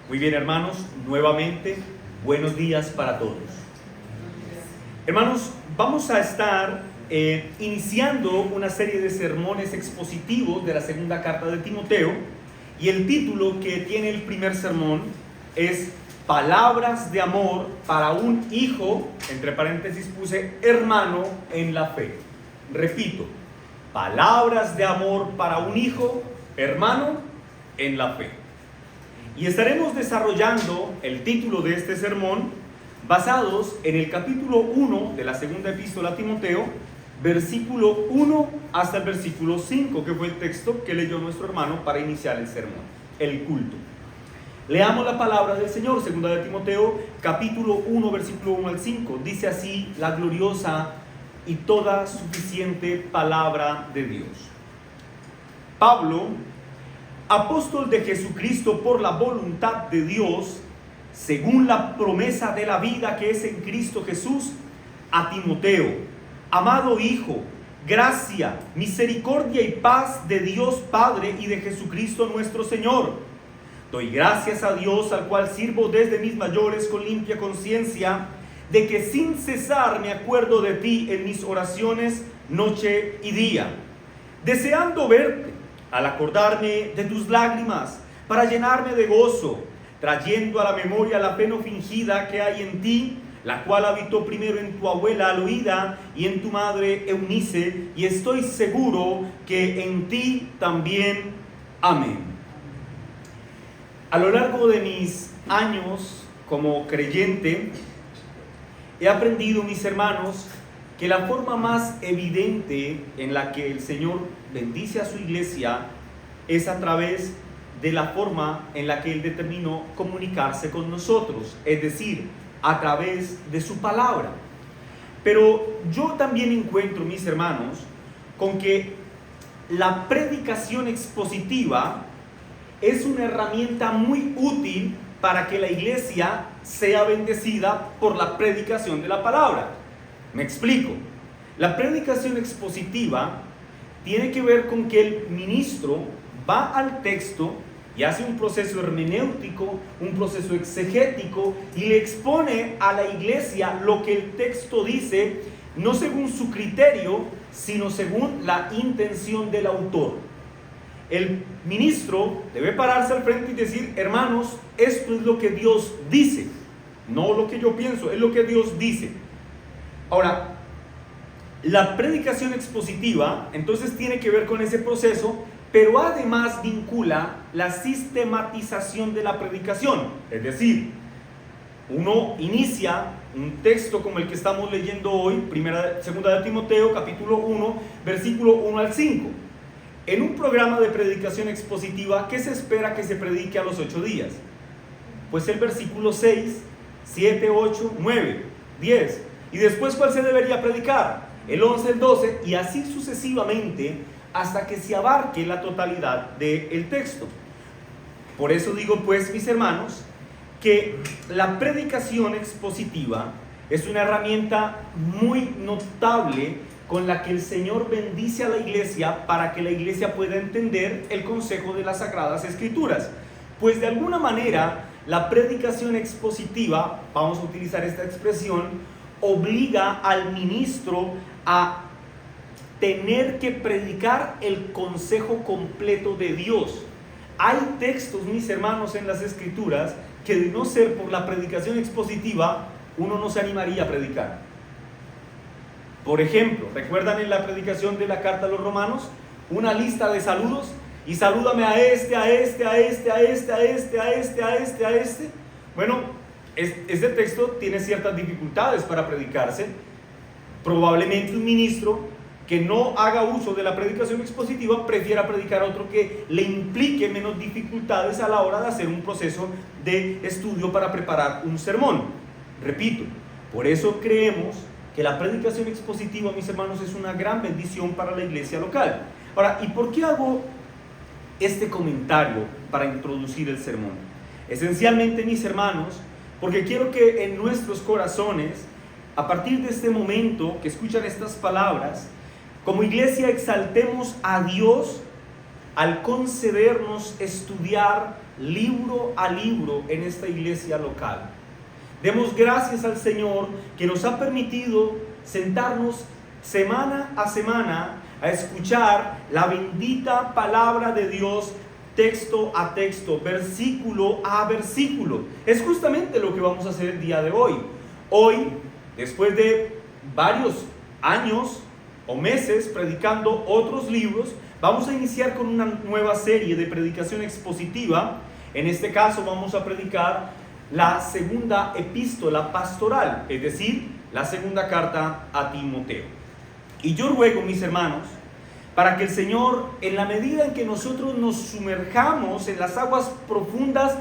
Muy bien, hermanos, nuevamente, buenos días para todos. Hermanos, vamos a estar iniciando una serie de sermones expositivos de la segunda carta de Timoteo, y el título que tiene el primer sermón es Palabras de amor para un hijo, entre paréntesis puse hermano en la fe. Repito, palabras de amor para un hijo, hermano en la fe. Y estaremos desarrollando el título de este sermón basados en el capítulo 1 de la segunda epístola a Timoteo, versículo 1 hasta el versículo 5, que fue el texto que leyó nuestro hermano para iniciar el sermón, el culto. Leamos la palabra del Señor, segunda de Timoteo, capítulo 1, versículo 1 al 5. Dice así la gloriosa y toda suficiente palabra de Dios. Pablo, apóstol de Jesucristo por la voluntad de Dios, según la promesa de la vida que es en Cristo Jesús, a Timoteo, amado hijo, gracia, misericordia y paz de Dios Padre y de Jesucristo nuestro Señor. Doy gracias a Dios, al cual sirvo desde mis mayores con limpia conciencia, de que sin cesar me acuerdo de ti en mis oraciones noche y día, deseando verte, al acordarme de tus lágrimas, para llenarme de gozo, trayendo a la memoria la fe no fingida que hay en ti, la cual habitó primero en tu abuela Loida y en tu madre Eunice, y estoy seguro que en ti también. Amén. A lo largo de mis años como creyente, he aprendido, mis hermanos, que la forma más evidente en la que el Señor bendice a su iglesia es a través de la forma en la que Él determinó comunicarse con nosotros, es decir, a través de su palabra. Pero yo también encuentro, mis hermanos, con que la predicación expositiva es una herramienta muy útil para que la iglesia sea bendecida por la predicación de la palabra. Me explico. La predicación expositiva tiene que ver con que el ministro va al texto y hace un proceso hermenéutico, un proceso exegético, y le expone a la iglesia lo que el texto dice, no según su criterio, sino según la intención del autor. El ministro debe pararse al frente y decir: hermanos, esto es lo que Dios dice, no lo que yo pienso, es lo que Dios dice. Ahora, la predicación expositiva entonces tiene que ver con ese proceso, pero además vincula la sistematización de la predicación. Es decir, uno inicia un texto como el que estamos leyendo hoy, segunda de Timoteo, capítulo 1, versículo 1 al 5. En un programa de predicación expositiva, ¿qué se espera que se predique a los 8 días? Pues el versículo 6, 7, 8, 9, 10. ¿Y después cuál se debería predicar? El 11, el 12, y así sucesivamente, hasta que se abarque la totalidad del texto. Por eso digo, pues, mis hermanos, que la predicación expositiva es una herramienta muy notable con la que el Señor bendice a la iglesia para que la iglesia pueda entender el consejo de las Sagradas Escrituras. Pues de alguna manera la predicación expositiva, vamos a utilizar esta expresión, obliga al ministro a tener que predicar el consejo completo de Dios. Hay textos, mis hermanos, en las Escrituras que, de no ser por la predicación expositiva, uno no se animaría a predicar. Por ejemplo, ¿recuerdan en la predicación de la carta a los Romanos? Una lista de saludos, y salúdame a este, a este, a este, a este, a este, a este, a este, a este. Bueno, este texto tiene ciertas dificultades para predicarse. Probablemente un ministro que no haga uso de la predicación expositiva prefiera predicar a otro que le implique menos dificultades a la hora de hacer un proceso de estudio para preparar un sermón. Repito, por eso creemos que la predicación expositiva, mis hermanos, es una gran bendición para la iglesia local. Ahora, ¿y por qué hago este comentario para introducir el sermón? Esencialmente, mis hermanos, porque quiero que en nuestros corazones, a partir de este momento que escuchan estas palabras, como iglesia exaltemos a Dios al concedernos estudiar libro a libro en esta iglesia local. Demos gracias al Señor que nos ha permitido sentarnos semana a semana a escuchar la bendita palabra de Dios, texto a texto, versículo a versículo. Es justamente lo que vamos a hacer el día de hoy. Hoy, después de varios años o meses predicando otros libros, vamos a iniciar con una nueva serie de predicación expositiva. En este caso vamos a predicar la segunda epístola pastoral, es decir, la segunda carta a Timoteo. Y yo ruego, mis hermanos, para que el Señor, en la medida en que nosotros nos sumerjamos en las aguas profundas,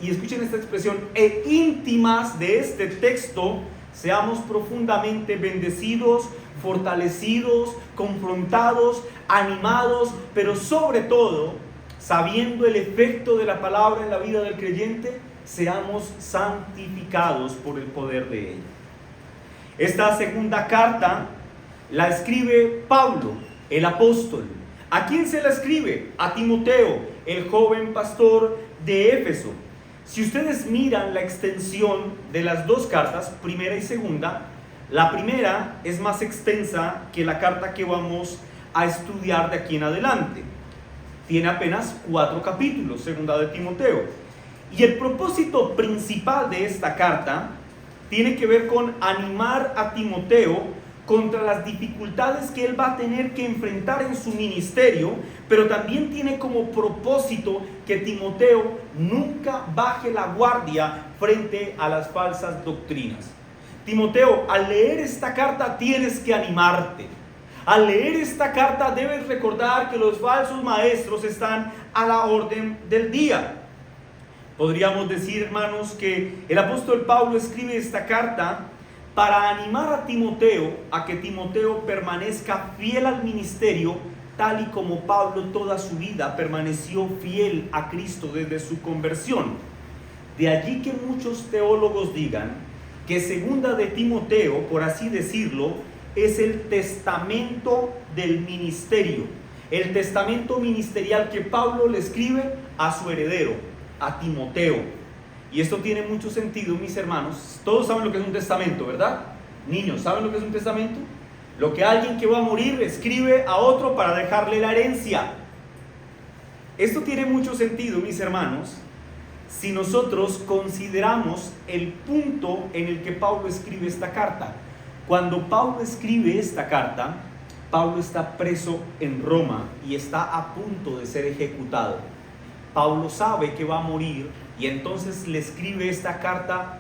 y escuchen esta expresión, e íntimas de este texto, seamos profundamente bendecidos, fortalecidos, confrontados, animados, pero sobre todo, sabiendo el efecto de la palabra en la vida del creyente, seamos santificados por el poder de ella. Esta segunda carta la escribe Pablo, el apóstol. ¿A quién se la escribe? A Timoteo, el joven pastor de Éfeso. Si ustedes miran la extensión de las dos cartas, primera y segunda, la primera es más extensa que la carta que vamos a estudiar de aquí en adelante. Tiene apenas 4 capítulos, segunda de Timoteo. Y el propósito principal de esta carta tiene que ver con animar a Timoteo contra las dificultades que él va a tener que enfrentar en su ministerio, pero también tiene como propósito que Timoteo nunca baje la guardia frente a las falsas doctrinas. Timoteo, al leer esta carta tienes que animarte. Al leer esta carta debes recordar que los falsos maestros están a la orden del día. Podríamos decir, hermanos, que el apóstol Pablo escribe esta carta para animar a Timoteo a que Timoteo permanezca fiel al ministerio, tal y como Pablo toda su vida permaneció fiel a Cristo desde su conversión. De allí que muchos teólogos digan que segunda de Timoteo, por así decirlo, es el testamento del ministerio, el testamento ministerial que Pablo le escribe a su heredero, a Timoteo. Y esto tiene mucho sentido, mis hermanos. Todos saben lo que es un testamento, ¿verdad? Niños, ¿saben lo que es un testamento? Lo que alguien que va a morir escribe a otro para dejarle la herencia. Esto tiene mucho sentido, mis hermanos, si nosotros consideramos el punto en el que Pablo escribe esta carta. Cuando Pablo escribe esta carta, Pablo está preso en Roma y está a punto de ser ejecutado. Pablo sabe que va a morir y entonces le escribe esta carta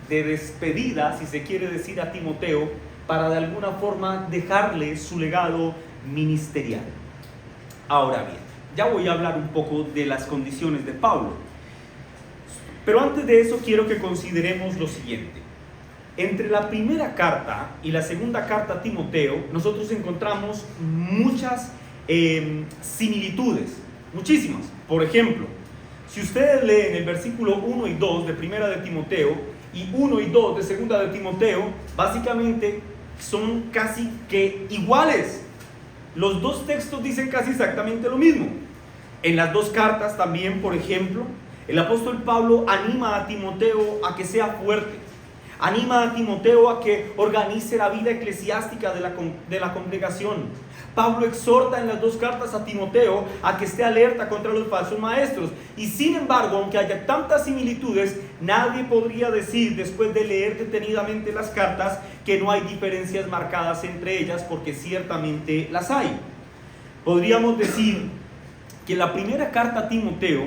de despedida, si se quiere decir, a Timoteo, para de alguna forma dejarle su legado ministerial. Ahora bien, ya voy a hablar un poco de las condiciones de Pablo. Pero antes de eso quiero que consideremos lo siguiente. Entre la primera carta y la segunda carta a Timoteo, nosotros encontramos muchas similitudes, muchísimas. Por ejemplo, si ustedes leen el versículo 1 y 2 de primera de Timoteo y 1 y 2 de segunda de Timoteo, básicamente son casi que iguales. Los dos textos dicen casi exactamente lo mismo. En las dos cartas también, por ejemplo, el apóstol Pablo anima a Timoteo a que sea fuerte. Anima a Timoteo a que organice la vida eclesiástica de la congregación. Pablo exhorta en las dos cartas a Timoteo a que esté alerta contra los falsos maestros. Y sin embargo, aunque haya tantas similitudes, nadie podría decir, después de leer detenidamente las cartas, que no hay diferencias marcadas entre ellas, porque ciertamente las hay. Podríamos decir que la primera carta a Timoteo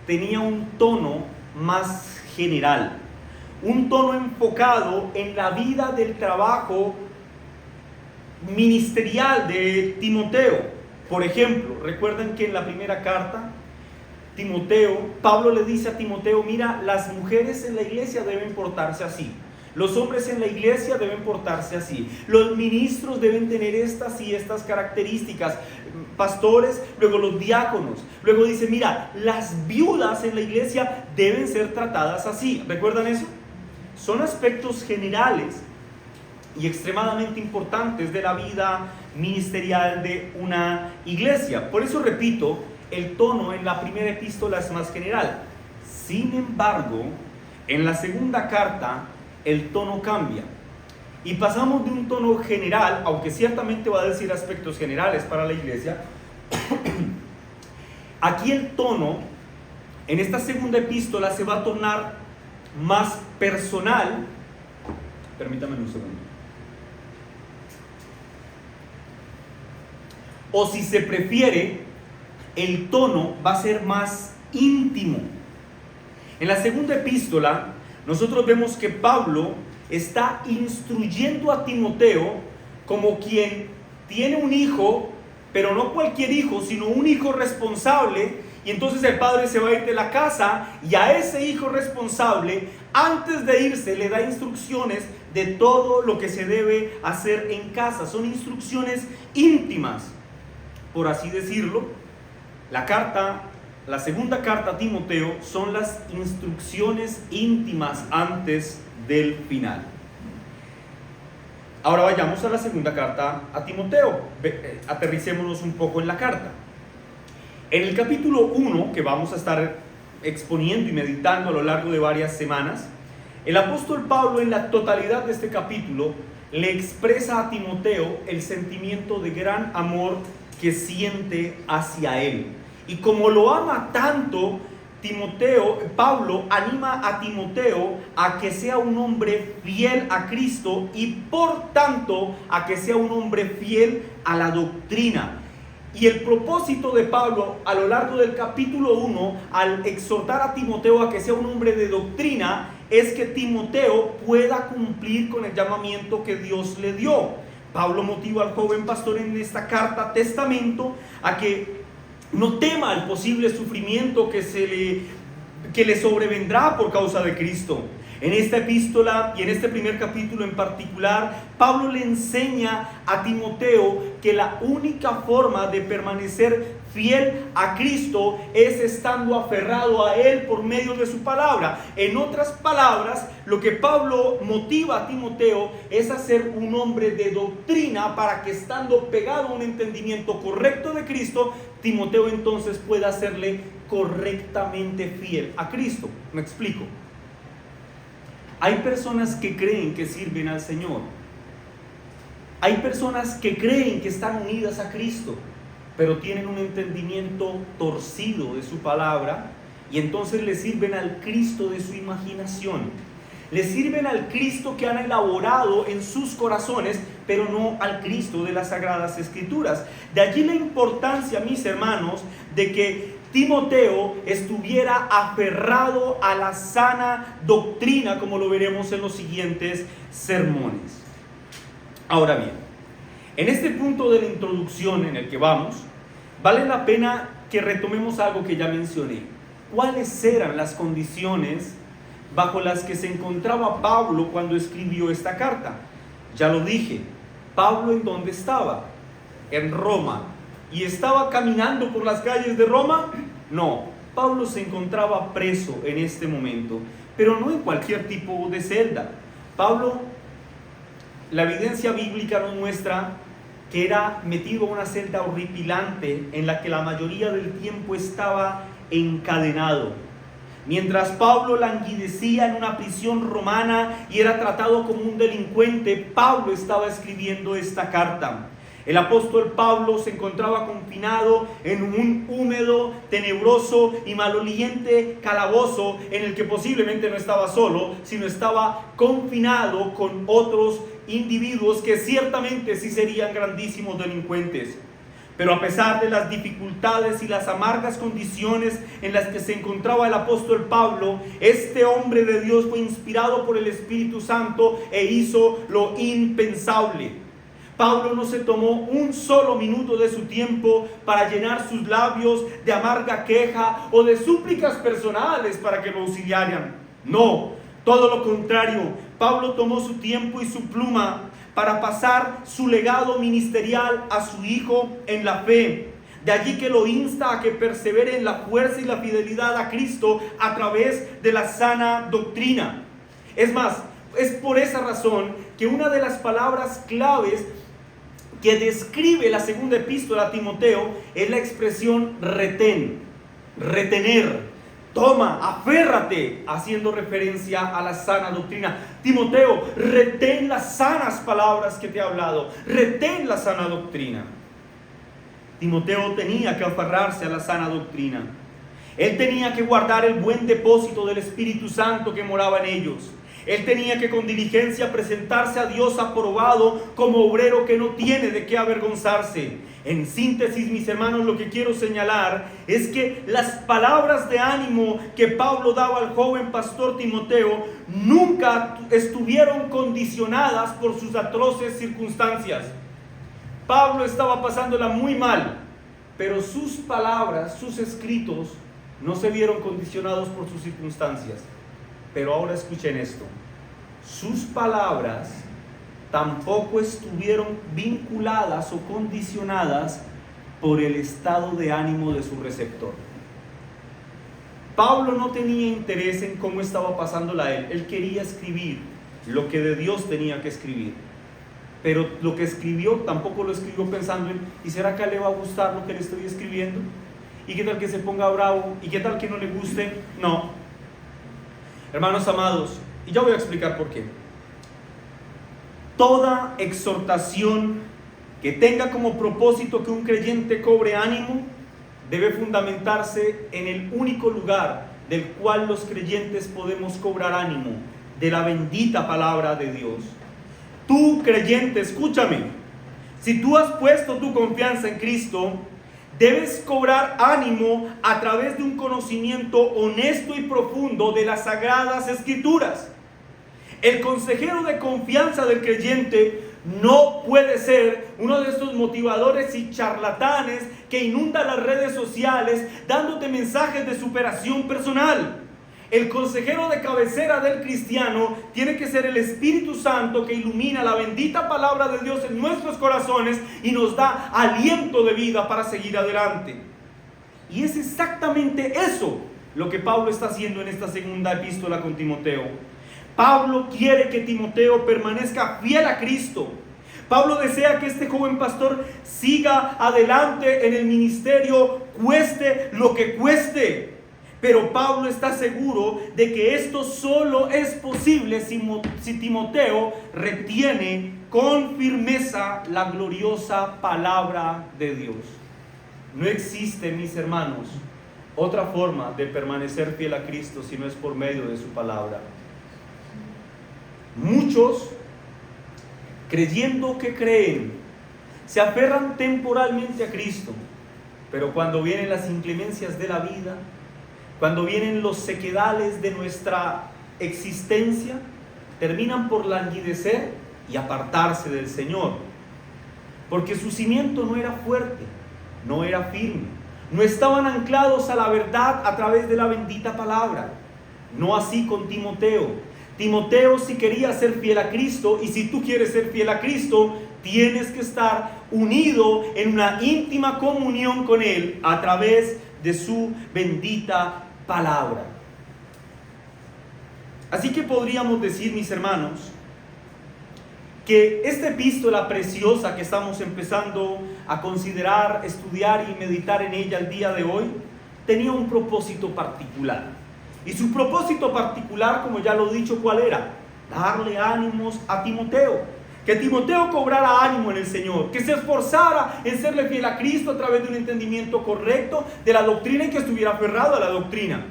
tenía un tono más general, un tono enfocado en la vida del trabajo ministerial de Timoteo. Por ejemplo, recuerden que en la primera carta, Pablo le dice a Timoteo: mira, las mujeres en la iglesia deben portarse así, los hombres en la iglesia deben portarse así, los ministros deben tener estas y estas características, pastores, luego los diáconos. Luego dice: mira, las viudas en la iglesia deben ser tratadas así. ¿Recuerdan eso? Son aspectos generales y extremadamente importantes de la vida ministerial de una iglesia. Por eso repito, el tono en la primera epístola es más general. Sin embargo, en la segunda carta el tono cambia y pasamos de un tono general, aunque ciertamente va a decir aspectos generales para la iglesia. Aquí el tono en esta segunda epístola se va a tornar más personal. Permítame un segundo. O si se prefiere, el tono va a ser más íntimo. En la segunda epístola, nosotros vemos que Pablo está instruyendo a Timoteo como quien tiene un hijo, pero no cualquier hijo, sino un hijo responsable. Y entonces el padre se va a ir de la casa y a ese hijo responsable, antes de irse, le da instrucciones de todo lo que se debe hacer en casa. Son instrucciones íntimas, por así decirlo. La segunda carta a Timoteo son las instrucciones íntimas antes del final. Ahora vayamos a la segunda carta a Timoteo. Aterricémonos un poco en la carta. En el capítulo 1, que vamos a estar exponiendo y meditando a lo largo de varias semanas, el apóstol Pablo en la totalidad de este capítulo le expresa a Timoteo el sentimiento de gran amor que siente hacia él. Y como lo ama tanto, Pablo anima a Timoteo a que sea un hombre fiel a Cristo y por tanto a que sea un hombre fiel a la doctrina. Y el propósito de Pablo a lo largo del capítulo 1, al exhortar a Timoteo a que sea un hombre de doctrina, es que Timoteo pueda cumplir con el llamamiento que Dios le dio. Pablo motiva al joven pastor en esta carta testamento a que no tema el posible sufrimiento que le sobrevendrá por causa de Cristo. En esta epístola y en este primer capítulo en particular, Pablo le enseña a Timoteo que la única forma de permanecer fiel a Cristo es estando aferrado a Él por medio de su palabra. En otras palabras, lo que Pablo motiva a Timoteo es a ser un hombre de doctrina para que, estando pegado a un entendimiento correcto de Cristo, Timoteo entonces pueda serle correctamente fiel a Cristo. Me explico. Hay personas que creen que sirven al Señor. Hay personas que creen que están unidas a Cristo, pero tienen un entendimiento torcido de su palabra y entonces le sirven al Cristo de su imaginación. Le sirven al Cristo que han elaborado en sus corazones, pero no al Cristo de las Sagradas Escrituras. De allí la importancia, mis hermanos, de que Timoteo estuviera aferrado a la sana doctrina, como lo veremos en los siguientes sermones. Ahora bien, en este punto de la introducción en el que vamos, vale la pena que retomemos algo que ya mencioné. ¿Cuáles eran las condiciones bajo las que se encontraba Pablo cuando escribió esta carta? Ya lo dije, Pablo ¿en dónde estaba? En Roma. ¿Y estaba caminando por las calles de Roma? No, Pablo se encontraba preso en este momento, pero no en cualquier tipo de celda. Pablo, la evidencia bíblica nos muestra que era metido a una celda horripilante en la que la mayoría del tiempo estaba encadenado. Mientras Pablo languidecía en una prisión romana y era tratado como un delincuente, Pablo estaba escribiendo esta carta. El apóstol Pablo se encontraba confinado en un húmedo, tenebroso y maloliente calabozo en el que posiblemente no estaba solo, sino estaba confinado con otros individuos que ciertamente sí serían grandísimos delincuentes. Pero a pesar de las dificultades y las amargas condiciones en las que se encontraba el apóstol Pablo, este hombre de Dios fue inspirado por el Espíritu Santo e hizo lo impensable. Pablo no se tomó un solo minuto de su tiempo para llenar sus labios de amarga queja o de súplicas personales para que lo auxiliaran. No, todo lo contrario, Pablo tomó su tiempo y su pluma para pasar su legado ministerial a su hijo en la fe. De allí que lo insta a que persevere en la fuerza y la fidelidad a Cristo a través de la sana doctrina. Es más, es por esa razón que una de las palabras claves que describe la segunda epístola a Timoteo es la expresión retén, retener. Toma, aférrate, haciendo referencia a la sana doctrina. Timoteo, retén las sanas palabras que te he hablado, retén la sana doctrina. Timoteo tenía que aferrarse a la sana doctrina. Él tenía que guardar el buen depósito del Espíritu Santo que moraba en ellos. Él tenía que con diligencia presentarse a Dios aprobado como obrero que no tiene de qué avergonzarse. En síntesis, mis hermanos, lo que quiero señalar es que las palabras de ánimo que Pablo daba al joven pastor Timoteo nunca estuvieron condicionadas por sus atroces circunstancias. Pablo estaba pasándola muy mal, pero sus palabras, sus escritos, no se vieron condicionados por sus circunstancias. Pero ahora escuchen esto: sus palabras tampoco estuvieron vinculadas o condicionadas por el estado de ánimo de su receptor. Pablo no tenía interés en cómo estaba pasándola él. Él quería escribir lo que de Dios tenía que escribir. Pero lo que escribió tampoco lo escribió pensando en: ¿y será que a él le va a gustar lo que le estoy escribiendo? ¿Y qué tal que se ponga bravo? ¿Y qué tal que no le guste? No. Hermanos amados, y ya voy a explicar por qué. Toda exhortación que tenga como propósito que un creyente cobre ánimo debe fundamentarse en el único lugar del cual los creyentes podemos cobrar ánimo: de la bendita palabra de Dios. Tú, creyente, escúchame. Si tú has puesto tu confianza en Cristo, debes cobrar ánimo a través de un conocimiento honesto y profundo de las Sagradas Escrituras. El consejero de confianza del creyente no puede ser uno de estos motivadores y charlatanes que inundan las redes sociales dándote mensajes de superación personal. El consejero de cabecera del cristiano tiene que ser el Espíritu Santo que ilumina la bendita palabra de Dios en nuestros corazones y nos da aliento de vida para seguir adelante. Y es exactamente eso lo que Pablo está haciendo en esta segunda epístola con Timoteo. Pablo quiere que Timoteo permanezca fiel a Cristo. Pablo desea que este joven pastor siga adelante en el ministerio, cueste lo que cueste. Pero Pablo está seguro de que esto solo es posible si Timoteo retiene con firmeza la gloriosa palabra de Dios. No existe, mis hermanos, otra forma de permanecer fiel a Cristo si no es por medio de su palabra. Muchos, creyendo que creen, se aferran temporalmente a Cristo, pero cuando vienen las inclemencias de la vida, cuando vienen los sequedales de nuestra existencia, terminan por languidecer y apartarse del Señor, porque su cimiento no era fuerte, no era firme, no estaban anclados a la verdad a través de la bendita palabra. No así con Timoteo. Timoteo, si quería ser fiel a Cristo, y si tú quieres ser fiel a Cristo, tienes que estar unido en una íntima comunión con Él a través de su bendita palabra. Así que podríamos decir, mis hermanos, que esta epístola preciosa que estamos empezando a considerar, estudiar y meditar en ella el día de hoy, tenía un propósito particular. Y su propósito particular, como ya lo he dicho, ¿cuál era? Darle ánimos a Timoteo. Que Timoteo cobrara ánimo en el Señor, que se esforzara en serle fiel a Cristo a través de un entendimiento correcto de la doctrina y que estuviera aferrado a la doctrina.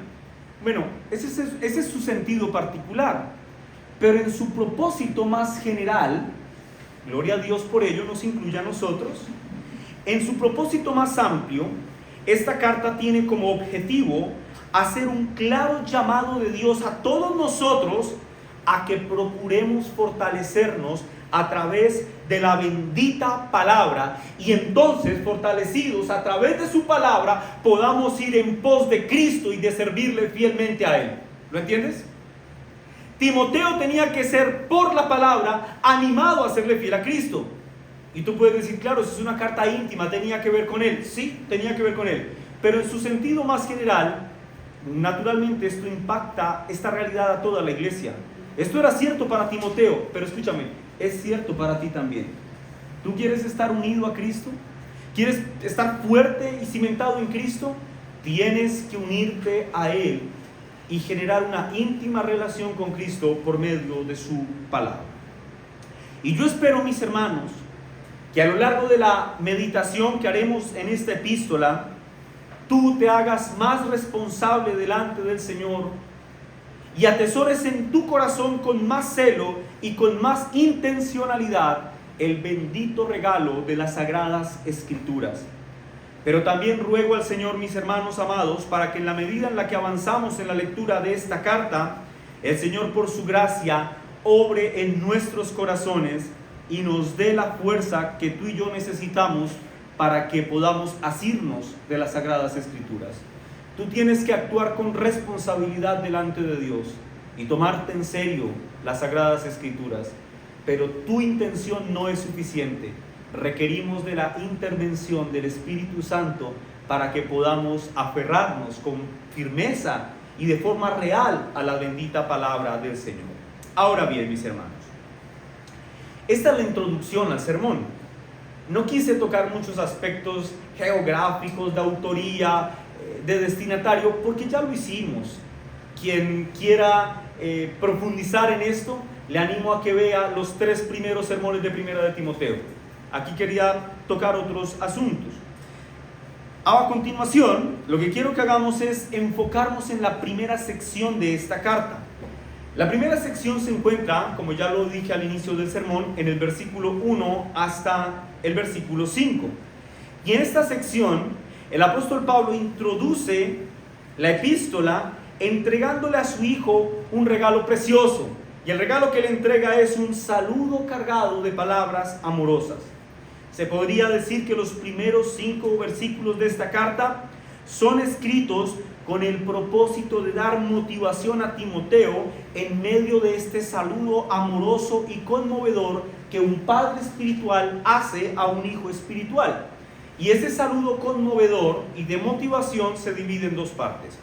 Bueno, ese es su sentido particular. Pero en su propósito más general, gloria a Dios por ello, nos incluye a nosotros. En su propósito más amplio, esta carta tiene como objetivo hacer un claro llamado de Dios a todos nosotros a que procuremos fortalecernos a través de la bendita palabra, y entonces, fortalecidos a través de su palabra, podamos ir en pos de Cristo y de servirle fielmente a Él. ¿Lo entiendes? Timoteo tenía que ser, por la palabra, animado a serle fiel a Cristo. Y tú puedes decir, claro, eso es una carta íntima, tenía que ver con él. Sí, tenía que ver con él. Pero en su sentido más general, naturalmente esto impacta esta realidad a toda la iglesia. Esto era cierto para Timoteo, pero escúchame, es cierto para ti también. ¿Tú quieres estar unido a Cristo? ¿Quieres estar fuerte y cimentado en Cristo? Tienes que unirte a Él y generar una íntima relación con Cristo por medio de su palabra. Y yo espero, mis hermanos, que a lo largo de la meditación que haremos en esta epístola, tú te hagas más responsable delante del Señor y atesores en tu corazón con más celo y con más intencionalidad el bendito regalo de las Sagradas Escrituras. Pero también ruego al Señor, mis hermanos amados, para que en la medida en la que avanzamos en la lectura de esta carta, el Señor por su gracia obre en nuestros corazones y nos dé la fuerza que tú y yo necesitamos para que podamos asirnos de las Sagradas Escrituras. Tú tienes que actuar con responsabilidad delante de Dios y tomarte en serio las Sagradas Escrituras, pero tu intención no es suficiente. Requerimos de la intervención del Espíritu Santo para que podamos aferrarnos con firmeza y de forma real a la bendita palabra del Señor. Ahora bien, mis hermanos, esta es la introducción al sermón. No quise tocar muchos aspectos geográficos, de autoría, de destinatario, porque ya lo hicimos. Quien quiera profundizar en esto, le animo a que vea los 3 primeros sermones de Primera de Timoteo. Aquí quería tocar otros asuntos. A continuación, lo que quiero que hagamos es enfocarnos en la primera sección de esta carta. La primera sección se encuentra, como ya lo dije al inicio del sermón, en el versículo 1 hasta el versículo 5. Y en esta sección, el apóstol Pablo introduce la epístola entregándole a su hijo un regalo precioso. Y el regalo que le entrega es un saludo cargado de palabras amorosas. Se podría decir que los primeros 5 versículos de esta carta son escritos con el propósito de dar motivación a Timoteo en medio de este saludo amoroso y conmovedor que un padre espiritual hace a un hijo espiritual. Y ese saludo conmovedor y de motivación se divide en 2 partes.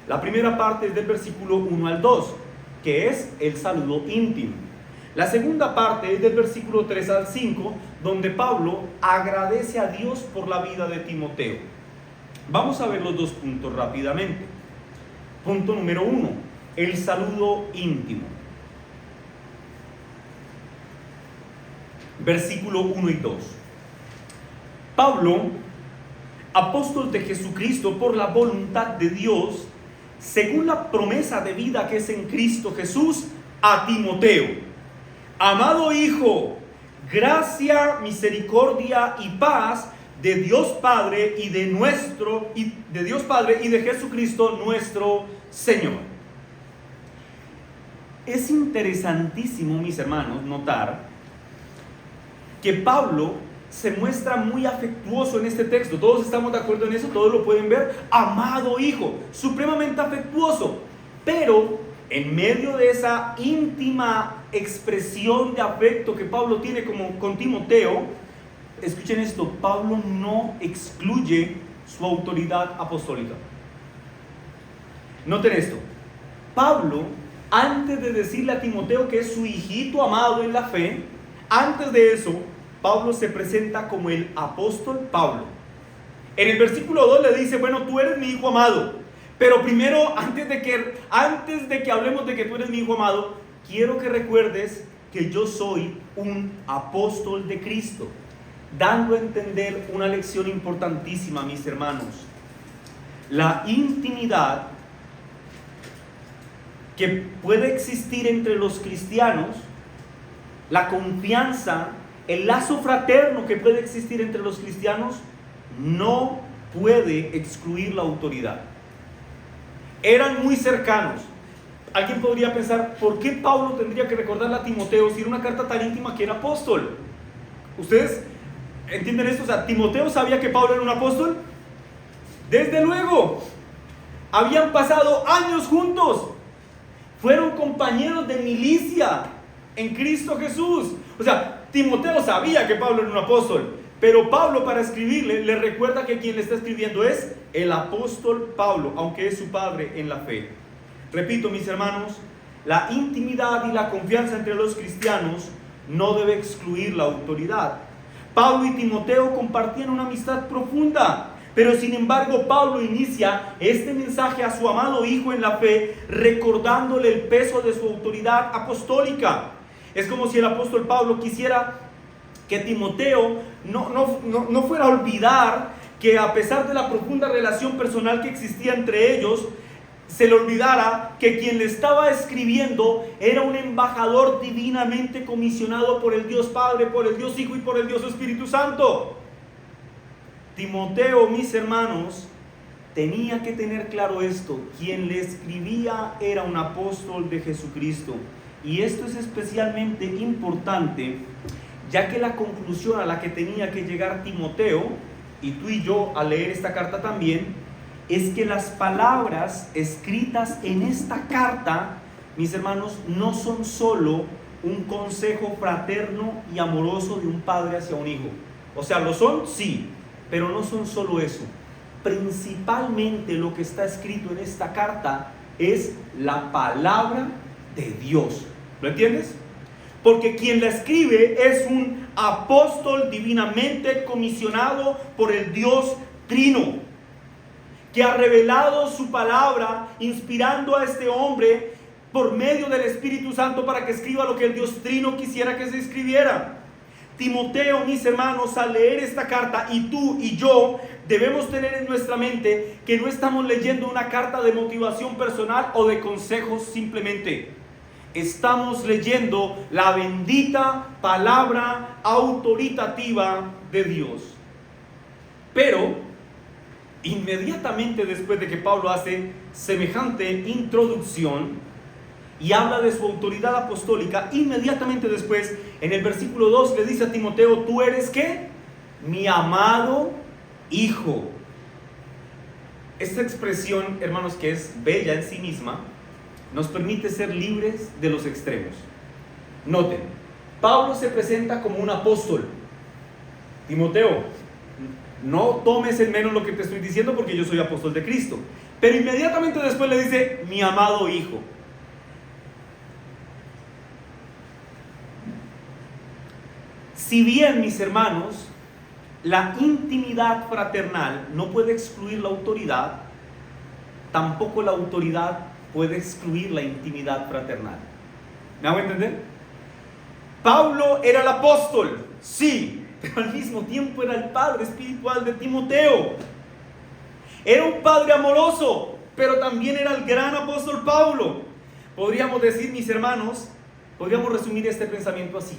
La primera parte es del versículo 1 al 2, que es el saludo íntimo. La segunda parte es del versículo 3 al 5, donde Pablo agradece a Dios por la vida de Timoteo. Vamos a ver los 2 puntos rápidamente. Punto número 1, el saludo íntimo. Versículo 1 y 2. Pablo, apóstol de Jesucristo por la voluntad de Dios, según la promesa de vida que es en Cristo Jesús, a Timoteo. Amado hijo, gracia, misericordia y paz de Dios Padre y de Jesucristo nuestro Señor. Es interesantísimo, mis hermanos, notar que Pablo se muestra muy afectuoso en este texto. Todos estamos de acuerdo en eso, todos lo pueden ver. Amado hijo, supremamente afectuoso. Pero en medio de esa íntima expresión de afecto que Pablo tiene con Timoteo, escuchen esto, Pablo no excluye su autoridad apostólica. Noten esto. Pablo, antes de decirle a Timoteo que es su hijito amado en la fe, antes de eso, Pablo se presenta como el apóstol Pablo. En el versículo 2 le dice, bueno, tú eres mi hijo amado. Pero primero, antes de que hablemos de que tú eres mi hijo amado, quiero que recuerdes que yo soy un apóstol de Cristo, dando a entender una lección importantísima, mis hermanos. La intimidad que puede existir entre los cristianos, la confianza, el lazo fraterno que puede existir entre los cristianos, no puede excluir la autoridad. Eran muy cercanos. Alguien podría pensar, ¿por qué Pablo tendría que recordarle a Timoteo si era una carta tan íntima que era apóstol? ¿Ustedes entienden esto? O sea, ¿Timoteo sabía que Pablo era un apóstol? Desde luego. Habían pasado años juntos. Fueron compañeros de milicia en Cristo Jesús. O sea, Timoteo sabía que Pablo era un apóstol. Pero Pablo, para escribirle, le recuerda que quien le está escribiendo es el apóstol Pablo, aunque es su padre en la fe. Repito, mis hermanos, la intimidad y la confianza entre los cristianos no debe excluir la autoridad. Pablo y Timoteo compartían una amistad profunda, pero sin embargo Pablo inicia este mensaje a su amado hijo en la fe, recordándole el peso de su autoridad apostólica. Es como si el apóstol Pablo quisiera que Timoteo no fuera a olvidar que a pesar de la profunda relación personal que existía entre ellos, se le olvidara que quien le estaba escribiendo era un embajador divinamente comisionado por el Dios Padre, por el Dios Hijo y por el Dios Espíritu Santo. Timoteo, mis hermanos, tenía que tener claro esto: quien le escribía era un apóstol de Jesucristo. Y esto es especialmente importante, ya que la conclusión a la que tenía que llegar Timoteo, y tú y yo al leer esta carta también, es que las palabras escritas en esta carta, mis hermanos, no son solo un consejo fraterno y amoroso de un padre hacia un hijo. O sea, lo son, sí, pero no son solo eso. Principalmente lo que está escrito en esta carta es la palabra de Dios. ¿Lo entiendes? Porque quien la escribe es un apóstol divinamente comisionado por el Dios Trino, que ha revelado su palabra, inspirando a este hombre por medio del Espíritu Santo para que escriba lo que el Dios Trino quisiera que se escribiera. Timoteo, mis hermanos, al leer esta carta, y tú y yo debemos tener en nuestra mente que no estamos leyendo una carta de motivación personal o de consejos simplemente. Estamos leyendo la bendita palabra autoritativa de Dios. Pero inmediatamente después de que Pablo hace semejante introducción y habla de su autoridad apostólica, inmediatamente después, en el versículo 2, le dice a Timoteo: ¿tú eres qué? Mi amado hijo. Esta expresión, hermanos, que es bella en sí misma, nos permite ser libres de los extremos. Noten, Pablo se presenta como un apóstol. Timoteo, no tomes en menos lo que te estoy diciendo, porque yo soy apóstol de Cristo. Pero inmediatamente después le dice: mi amado hijo. Si bien, mis hermanos, la intimidad fraternal no puede excluir la autoridad, tampoco la autoridad puede excluir la intimidad fraternal. ¿Me hago entender? Pablo era el apóstol, sí, pero al mismo tiempo era el padre espiritual de Timoteo. Era un padre amoroso, pero también era el gran apóstol Pablo. Podríamos decir, mis hermanos, podríamos resumir este pensamiento así: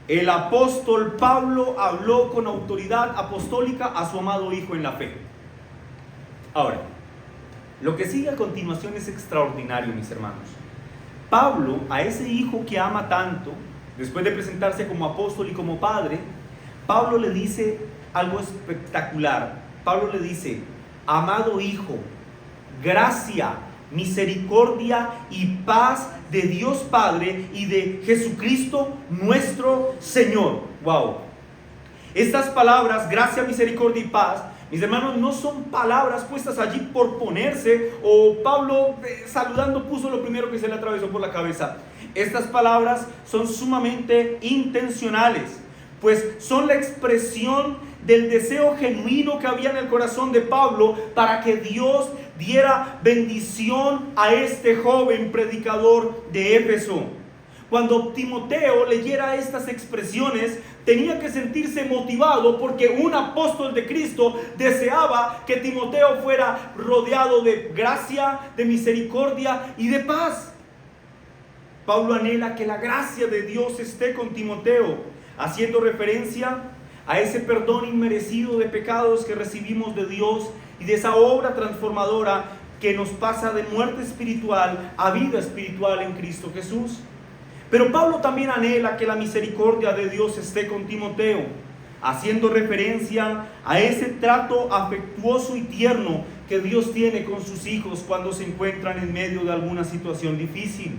el apóstol Pablo habló con autoridad apostólica a su amado hijo en la fe. Ahora, lo que sigue a continuación es extraordinario, mis hermanos. Pablo, a ese hijo que ama tanto, después de presentarse como apóstol y como padre, Pablo le dice algo espectacular. Pablo le dice: amado hijo, gracia, misericordia y paz de Dios Padre y de Jesucristo nuestro Señor. Wow. Estas palabras, gracia, misericordia y paz, mis hermanos, no son palabras puestas allí por ponerse, o Pablo saludando puso lo primero que se le atravesó por la cabeza. Estas palabras son sumamente intencionales, pues son la expresión del deseo genuino que había en el corazón de Pablo para que Dios diera bendición a este joven predicador de Éfeso. Cuando Timoteo leyera estas expresiones, tenía que sentirse motivado, porque un apóstol de Cristo deseaba que Timoteo fuera rodeado de gracia, de misericordia y de paz. Pablo anhela que la gracia de Dios esté con Timoteo, haciendo referencia a ese perdón inmerecido de pecados que recibimos de Dios y de esa obra transformadora que nos pasa de muerte espiritual a vida espiritual en Cristo Jesús. Pero Pablo también anhela que la misericordia de Dios esté con Timoteo, haciendo referencia a ese trato afectuoso y tierno que Dios tiene con sus hijos cuando se encuentran en medio de alguna situación difícil.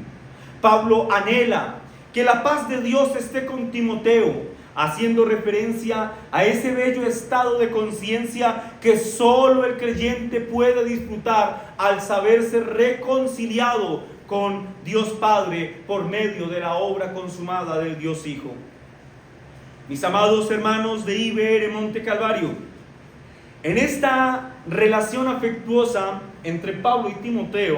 Pablo anhela que la paz de Dios esté con Timoteo, haciendo referencia a ese bello estado de conciencia que solo el creyente puede disfrutar al saberse reconciliado con Dios Padre por medio de la obra consumada del Dios Hijo. mis amados hermanos de IBR Monte Calvario, en esta relación afectuosa entre Pablo y Timoteo,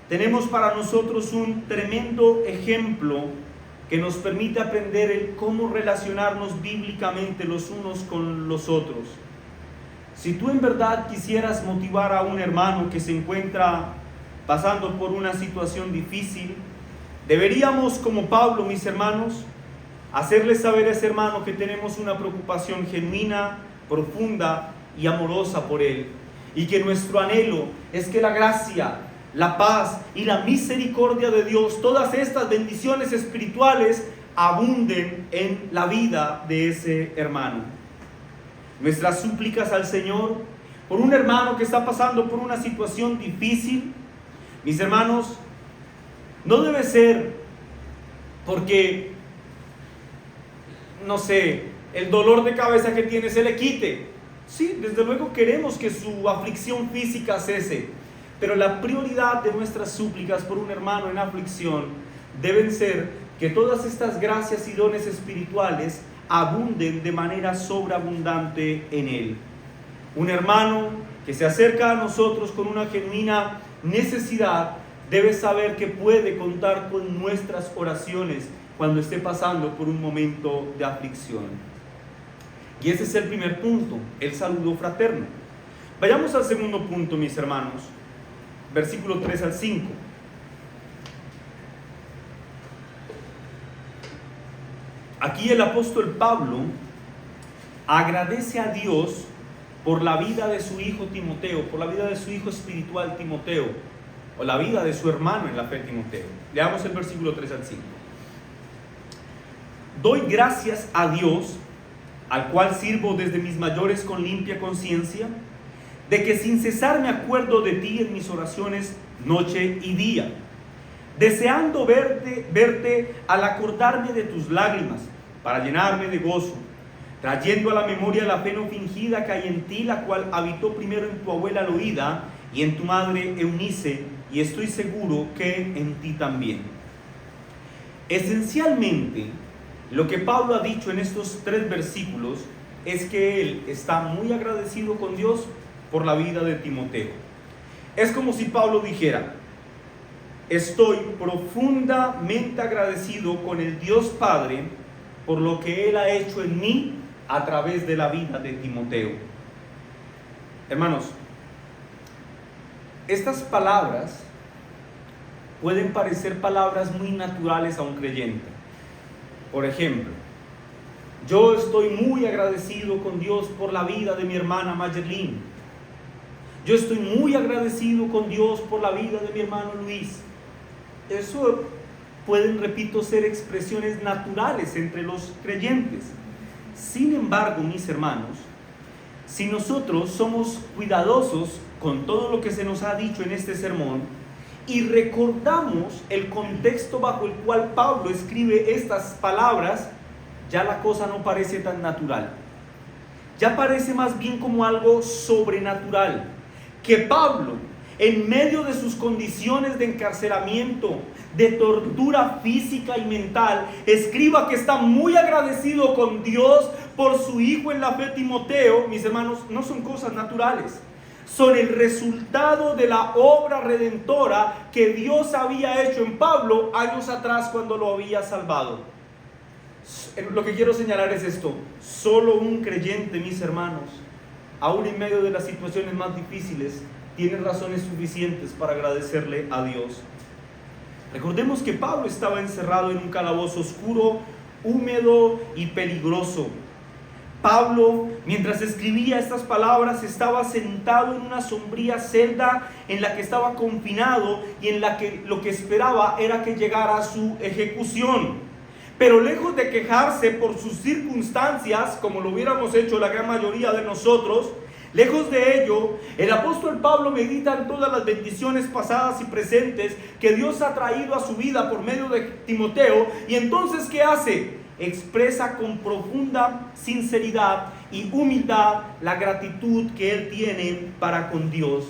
tenemos para nosotros un tremendo ejemplo que nos permite aprender el cómo relacionarnos bíblicamente los unos con los otros. Si tú en verdad quisieras motivar a un hermano que se encuentra pasando por una situación difícil, deberíamos, como Pablo, mis hermanos, hacerle saber a ese hermano que tenemos una preocupación genuina, profunda y amorosa por él, y que nuestro anhelo es que la gracia, la paz y la misericordia de Dios, todas estas bendiciones espirituales, abunden en la vida de ese hermano. Nuestras súplicas al Señor por un hermano que está pasando por una situación difícil, mis hermanos, no debe ser porque, no sé, el dolor de cabeza que tiene se le quite. Sí, desde luego queremos que su aflicción física cese, pero la prioridad de nuestras súplicas por un hermano en aflicción deben ser que todas estas gracias y dones espirituales abunden de manera sobreabundante en él. Un hermano que se acerca a nosotros con una genuina necesidad debe saber que puede contar con nuestras oraciones cuando esté pasando por un momento de aflicción. Y ese es el primer punto, el saludo fraterno. Vayamos al segundo punto, mis hermanos, versículo 3 al 5. Aquí el apóstol Pablo agradece a Dios por la vida de su hijo Timoteo, por la vida de su hijo espiritual Timoteo, o la vida de su hermano en la fe Timoteo. Leamos el versículo 3 al 5. Doy gracias a Dios, al cual sirvo desde mis mayores con limpia conciencia, de que sin cesar me acuerdo de ti en mis oraciones noche y día, deseando verte al acordarme de tus lágrimas, para llenarme de gozo, trayendo a la memoria la fe no fingida que hay en ti, la cual habitó primero en tu abuela Loída y en tu madre Eunice, y estoy seguro que en ti también. Esencialmente, lo que Pablo ha dicho en estos 3 versículos es que él está muy agradecido con Dios por la vida de Timoteo. Es como si Pablo dijera: estoy profundamente agradecido con el Dios Padre por lo que Él ha hecho en mí a través de la vida de Timoteo. Hermanos, estas palabras pueden parecer palabras muy naturales a un creyente. Por ejemplo, yo estoy muy agradecido con Dios por la vida de mi hermana Mayerlin. Yo estoy muy agradecido con Dios por la vida de mi hermano Luis. Eso pueden, repito, ser expresiones naturales entre los creyentes. Sin embargo, mis hermanos, si nosotros somos cuidadosos con todo lo que se nos ha dicho en este sermón y recordamos el contexto bajo el cual Pablo escribe estas palabras, ya la cosa no parece tan natural. Ya parece más bien como algo sobrenatural. Que Pablo, en medio de sus condiciones de encarcelamiento, de tortura física y mental, escriba que está muy agradecido con Dios por su hijo en la fe Timoteo, mis hermanos, no son cosas naturales. Son el resultado de la obra redentora que Dios había hecho en Pablo años atrás cuando lo había salvado. Lo que quiero señalar es esto: solo un creyente, mis hermanos, aún en medio de las situaciones más difíciles, tiene razones suficientes para agradecerle a Dios. Recordemos que Pablo estaba encerrado en un calabozo oscuro, húmedo y peligroso. Pablo, mientras escribía estas palabras, estaba sentado en una sombría celda en la que estaba confinado y en la que lo que esperaba era que llegara a su ejecución. Pero lejos de quejarse por sus circunstancias, como lo hubiéramos hecho la gran mayoría de nosotros, lejos de ello, el apóstol Pablo medita en todas las bendiciones pasadas y presentes que Dios ha traído a su vida por medio de Timoteo. Y entonces, ¿qué hace? Expresa con profunda sinceridad y humildad la gratitud que él tiene para con Dios.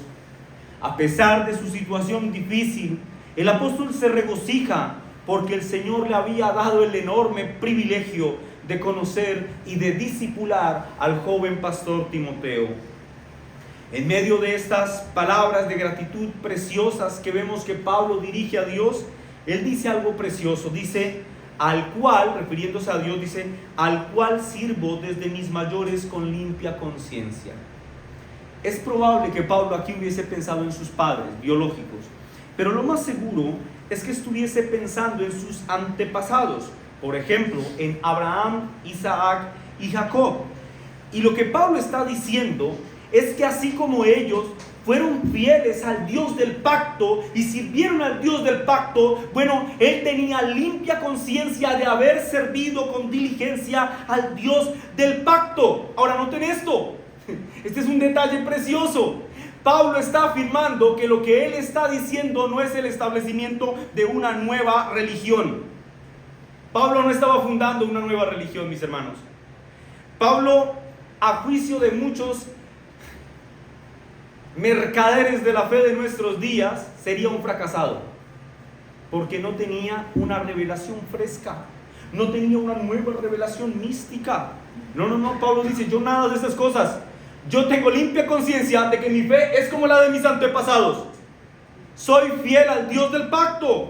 A pesar de su situación difícil, el apóstol se regocija porque el Señor le había dado el enorme privilegio de conocer y de discipular al joven pastor Timoteo. En medio de estas palabras de gratitud preciosas que vemos que Pablo dirige a Dios, él dice algo precioso. Dice, al cual, refiriéndose a Dios, dice, al cual sirvo desde mis mayores con limpia conciencia. Es probable que Pablo aquí hubiese pensado en sus padres biológicos, pero lo más seguro es que estuviese pensando en sus antepasados, por ejemplo, en Abraham, Isaac y Jacob. Y lo que Pablo está diciendo es que así como ellos fueron fieles al Dios del pacto y sirvieron al Dios del pacto, bueno, él tenía limpia conciencia de haber servido con diligencia al Dios del pacto. Ahora noten esto, este es un detalle precioso. Pablo está afirmando que lo que él está diciendo no es el establecimiento de una nueva religión. Pablo no estaba fundando una nueva religión, mis hermanos. Pablo, a juicio de muchos mercaderes de la fe de nuestros días, sería un fracasado, porque no tenía una revelación fresca, no tenía una nueva revelación mística. No, Pablo dice, yo nada de estas cosas. Yo tengo limpia conciencia de que mi fe es como la de mis antepasados. Soy fiel al Dios del pacto.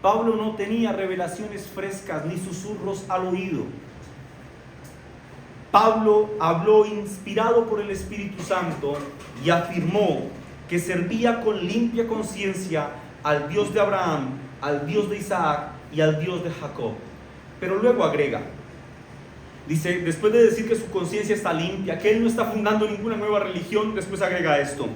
Pablo no tenía revelaciones frescas ni susurros al oído. Pablo habló inspirado por el Espíritu Santo y afirmó que servía con limpia conciencia al Dios de Abraham, al Dios de Isaac y al Dios de Jacob. Pero luego agrega, dice, después de decir que su conciencia está limpia, que él no está fundando ninguna nueva religión, después agrega esto.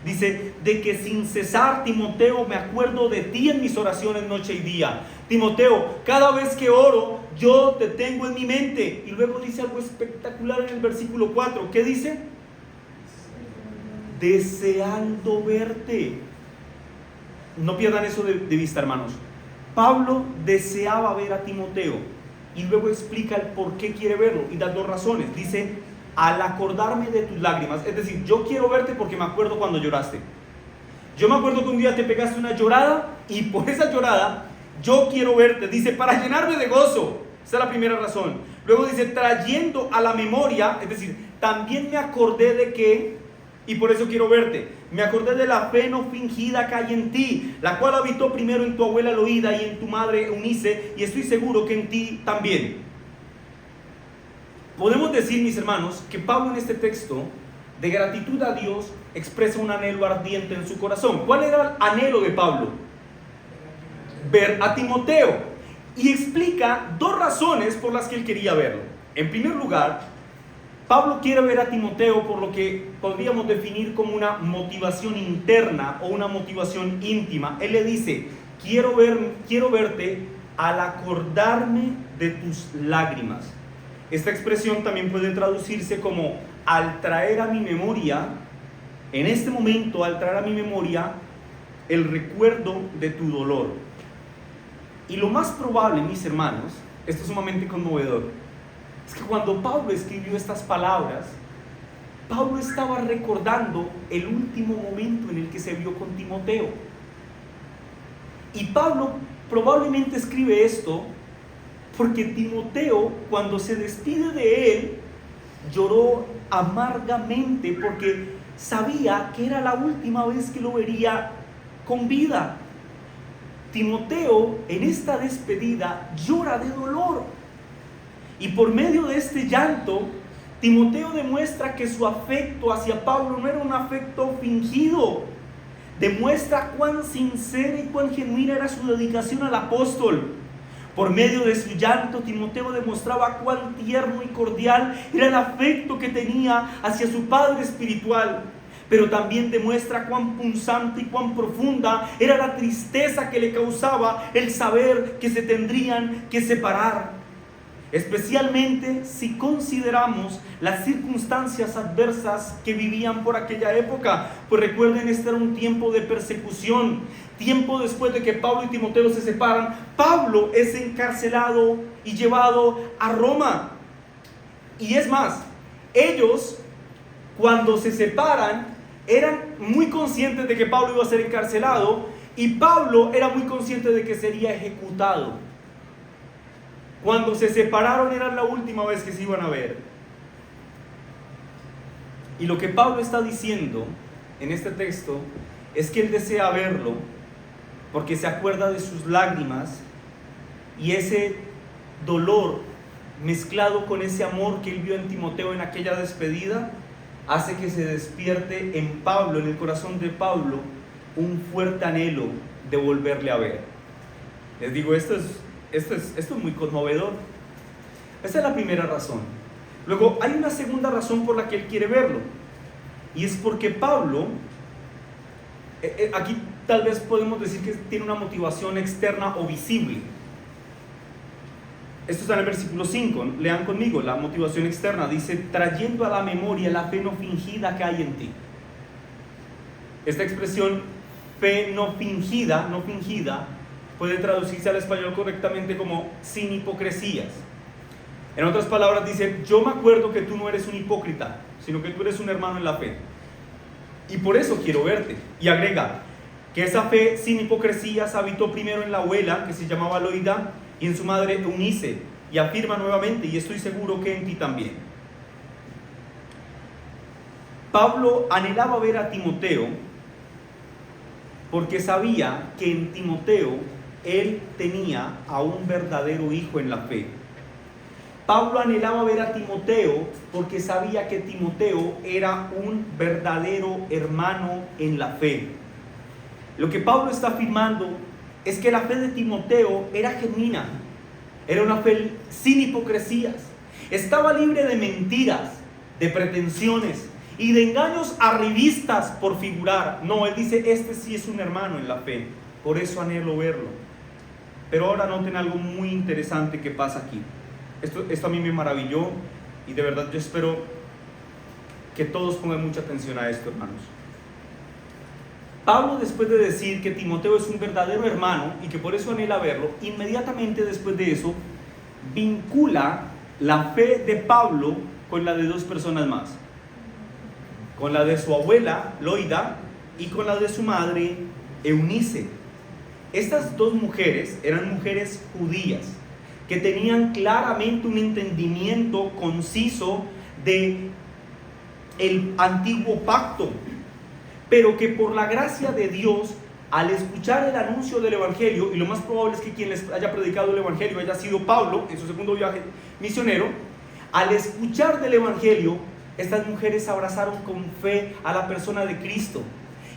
Dice, de que sin cesar, Timoteo, me acuerdo de ti en mis oraciones noche y día. Timoteo, cada vez que oro, yo te tengo en mi mente. Y luego dice algo espectacular en el versículo 4. ¿Qué dice? Deseando verte. No pierdan eso de vista, hermanos. Pablo deseaba ver a Timoteo. Y luego explica el por qué quiere verlo. Y da dos razones. Dice, al acordarme de tus lágrimas. Es decir, yo quiero verte porque me acuerdo cuando lloraste. Yo me acuerdo que un día te pegaste una llorada y por esa llorada yo quiero verte. Dice, para llenarme de gozo. Esa es la primera razón. Luego dice, trayendo a la memoria, es decir, también me acordé de que, y por eso quiero verte, me acordé de la fe no fingida que hay en ti, la cual habitó primero en tu abuela Loída y en tu madre Eunice, y estoy seguro que en ti también. Podemos decir, mis hermanos, que Pablo en este texto de gratitud a Dios expresa un anhelo ardiente en su corazón. ¿Cuál era el anhelo de Pablo? Ver a Timoteo. Y explica dos razones por las que él quería verlo. En primer lugar, Pablo quiere ver a Timoteo por lo que podríamos definir como una motivación interna o una motivación íntima. Él le dice, quiero verte al acordarme de tus lágrimas. Esta expresión también puede traducirse como al traer a mi memoria, en este momento, al traer a mi memoria el recuerdo de tu dolor. Y lo más probable, mis hermanos, esto es sumamente conmovedor, es que cuando Pablo escribió estas palabras, Pablo estaba recordando el último momento en el que se vio con Timoteo. Y Pablo probablemente escribe esto porque Timoteo, cuando se despide de él, lloró amargamente porque sabía que era la última vez que lo vería con vida. Timoteo, en esta despedida, llora de dolor. Y por medio de este llanto, Timoteo demuestra que su afecto hacia Pablo no era un afecto fingido. Demuestra cuán sincera y cuán genuina era su dedicación al apóstol. Por medio de su llanto, Timoteo demostraba cuán tierno y cordial era el afecto que tenía hacia su padre espiritual. Pero también demuestra cuán punzante y cuán profunda era la tristeza que le causaba el saber que se tendrían que separar. Especialmente si consideramos las circunstancias adversas que vivían por aquella época. Pues recuerden, este era un tiempo de persecución. Tiempo después de que Pablo y Timoteo se separan, Pablo es encarcelado y llevado a Roma. Y es más, ellos cuando se separan eran muy conscientes de que Pablo iba a ser encarcelado y Pablo era muy consciente de que sería ejecutado. Cuando se separaron era la última vez que se iban a ver. Y lo que Pablo está diciendo en este texto es que él desea verlo porque se acuerda de sus lágrimas y ese dolor mezclado con ese amor que él vio en Timoteo en aquella despedida hace que se despierte en Pablo, en el corazón de Pablo, un fuerte anhelo de volverle a ver. Les digo, esto es muy conmovedor. Esa es la primera razón. Luego hay una segunda razón por la que él quiere verlo, y es porque Pablo, aquí tal vez podemos decir que tiene una motivación externa o visible. Esto está en el versículo 5, lean conmigo, la motivación externa dice: trayendo a la memoria la fe no fingida que hay en ti. Esta expresión, fe no fingida, puede traducirse al español correctamente como sin hipocresías. En otras palabras dice: yo me acuerdo que tú no eres un hipócrita, sino que tú eres un hermano en la fe, y por eso quiero verte. Y agrega que esa fe sin hipocresías habitó primero en la abuela, que se llamaba Loida, y en su madre Eunice, y afirma nuevamente: y estoy seguro que en ti también. Pablo anhelaba ver a Timoteo porque sabía que en Timoteo él tenía a un verdadero hijo en la fe. Pablo anhelaba ver a Timoteo porque sabía que Timoteo era un verdadero hermano en la fe. Lo que Pablo está afirmando es que la fe de Timoteo era genuina, era una fe sin hipocresías, estaba libre de mentiras, de pretensiones y de engaños arribistas por figurar. No, él dice: este sí es un hermano en la fe, por eso anhelo verlo. Pero ahora noten algo muy interesante que pasa aquí. Esto a mí me maravilló, y de verdad yo espero que todos pongan mucha atención a esto, hermanos. Pablo, después de decir que Timoteo es un verdadero hermano y que por eso anhela verlo, inmediatamente después de eso vincula la fe de Pablo con la de dos personas más, con la de su abuela Loida y con la de su madre Eunice. Estas dos mujeres eran mujeres judías que tenían claramente un entendimiento conciso de el antiguo pacto, pero que por la gracia de Dios, al escuchar el anuncio del evangelio, y lo más probable es que quien les haya predicado el evangelio haya sido Pablo en su segundo viaje misionero, al escuchar del evangelio, estas mujeres abrazaron con fe a la persona de Cristo,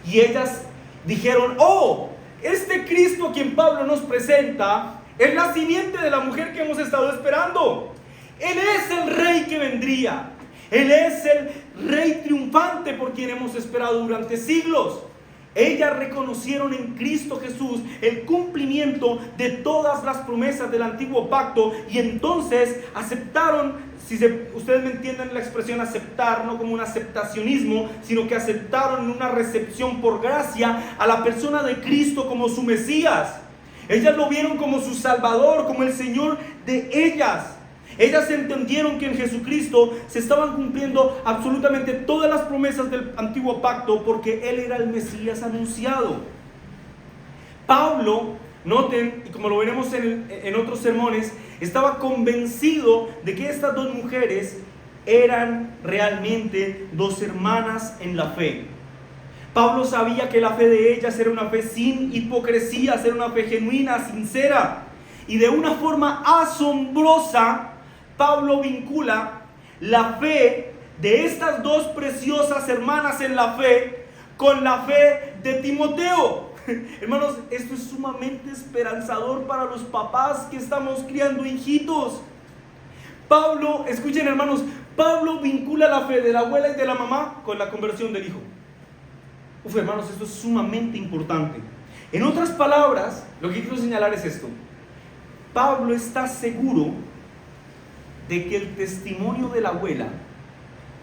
y ellas dijeron: oh, este Cristo a quien Pablo nos presenta es la simiente de la mujer que hemos estado esperando. Él es el rey que vendría. Él es el rey triunfante por quien hemos esperado durante siglos. Ellas reconocieron en Cristo Jesús el cumplimiento de todas las promesas del antiguo pacto, y entonces aceptaron, ustedes me entienden la expresión aceptar, no como un aceptacionismo, sino que aceptaron una recepción por gracia a la persona de Cristo como su Mesías. Ellas lo vieron como su Salvador, como el Señor de ellas. Ellas entendieron que en Jesucristo se estaban cumpliendo absolutamente todas las promesas del antiguo pacto, porque Él era el Mesías anunciado. Pablo, noten, y como lo veremos en otros sermones, estaba convencido de que estas dos mujeres eran realmente dos hermanas en la fe. Pablo sabía que la fe de ellas era una fe sin hipocresías, era una fe genuina, sincera. Y de una forma asombrosa, Pablo vincula la fe de estas dos preciosas hermanas en la fe con la fe de Timoteo. Hermanos, esto es sumamente esperanzador para los papás que estamos criando hijitos. Pablo, escuchen hermanos, Pablo vincula la fe de la abuela y de la mamá con la conversión del hijo. Hermanos, esto es sumamente importante. En otras palabras, lo que quiero señalar es esto: Pablo está seguro de que el testimonio de la abuela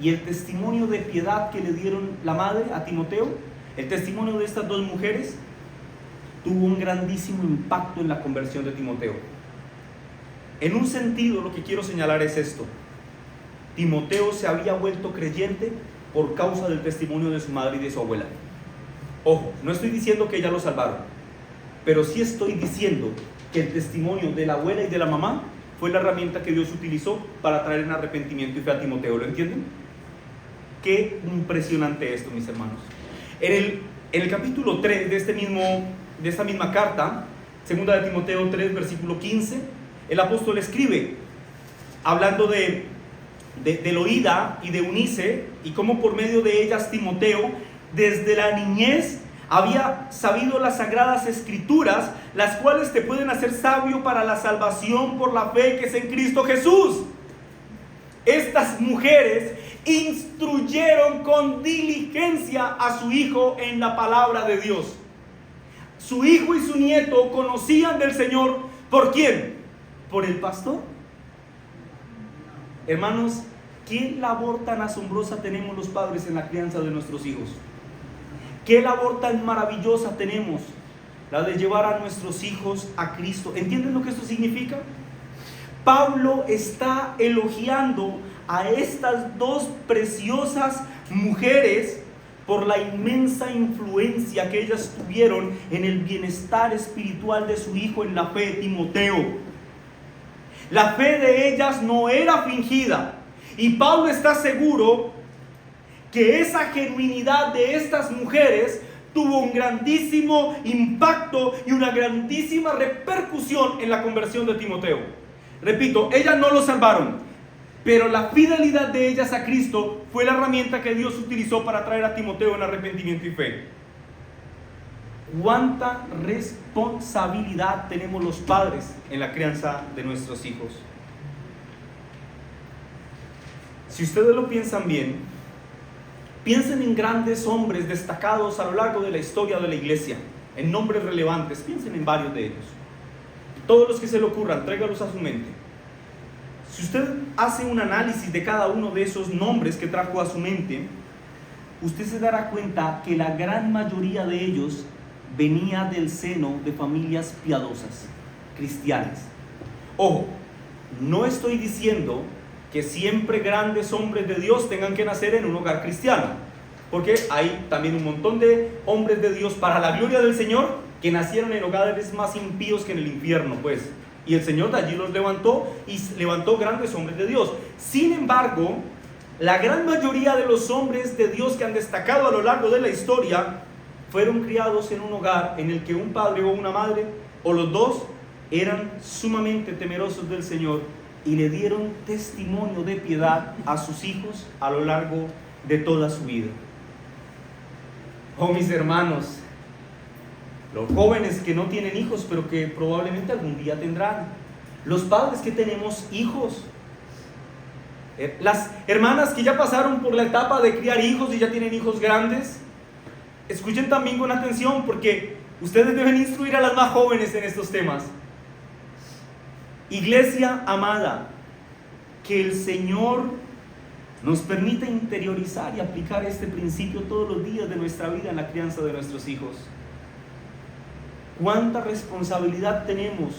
y el testimonio de piedad que le dieron la madre a Timoteo, el testimonio de estas dos mujeres, tuvo un grandísimo impacto en la conversión de Timoteo. En un sentido, lo que quiero señalar es esto: Timoteo se había vuelto creyente por causa del testimonio de su madre y de su abuela. Ojo, no estoy diciendo que ellas lo salvaron, pero sí estoy diciendo que el testimonio de la abuela y de la mamá fue la herramienta que Dios utilizó para traer en arrepentimiento y fe a Timoteo. ¿Lo entienden? Qué impresionante esto, mis hermanos. En el capítulo 3 de esta misma carta, segunda de Timoteo 3, versículo 15, el apóstol escribe, hablando de Loida y de Eunice, y cómo por medio de ellas Timoteo, desde la niñez, había sabido las sagradas escrituras, las cuales te pueden hacer sabio para la salvación por la fe que es en Cristo Jesús. Estas mujeres instruyeron con diligencia a su hijo en la palabra de Dios. Su hijo y su nieto conocían del Señor. ¿Por quién? ¿Por el pastor? Hermanos, ¿qué labor tan asombrosa tenemos los padres en la crianza de nuestros hijos? ¿Qué labor tan maravillosa tenemos? La de llevar a nuestros hijos a Cristo. ¿Entienden lo que esto significa? Pablo está elogiando a estas dos preciosas mujeres por la inmensa influencia que ellas tuvieron en el bienestar espiritual de su hijo en la fe de Timoteo. La fe de ellas no era fingida, y Pablo está seguro que esa genuinidad de estas mujeres tuvo un grandísimo impacto y una grandísima repercusión en la conversión de Timoteo. Repito, ellas no lo salvaron, pero la fidelidad de ellas a Cristo fue la herramienta que Dios utilizó para traer a Timoteo en arrepentimiento y fe. ¿Cuánta responsabilidad tenemos los padres en la crianza de nuestros hijos? Si ustedes lo piensan bien, piensen en grandes hombres destacados a lo largo de la historia de la iglesia, en nombres relevantes. Piensen en varios de ellos. Todos los que se le ocurran, tráigalos a su mente. Si usted hace un análisis de cada uno de esos nombres que trajo a su mente, usted se dará cuenta que la gran mayoría de ellos venía del seno de familias piadosas, cristianas. Ojo, no estoy diciendo que siempre grandes hombres de Dios tengan que nacer en un hogar cristiano, porque hay también un montón de hombres de Dios para la gloria del Señor que nacieron en hogares más impíos que en el infierno, pues, y el Señor de allí los levantó y levantó grandes hombres de Dios. Sin embargo, la gran mayoría de los hombres de Dios que han destacado a lo largo de la historia fueron criados en un hogar en el que un padre o una madre, o los dos, eran sumamente temerosos del Señor y le dieron testimonio de piedad a sus hijos a lo largo de toda su vida. Oh, mis hermanos, los jóvenes que no tienen hijos, pero que probablemente algún día tendrán, los padres que tenemos hijos, las hermanas que ya pasaron por la etapa de criar hijos y ya tienen hijos grandes, escuchen también con atención, porque ustedes deben instruir a las más jóvenes en estos temas. Iglesia amada, que el Señor nos permita interiorizar y aplicar este principio todos los días de nuestra vida en la crianza de nuestros hijos. ¿Cuánta responsabilidad tenemos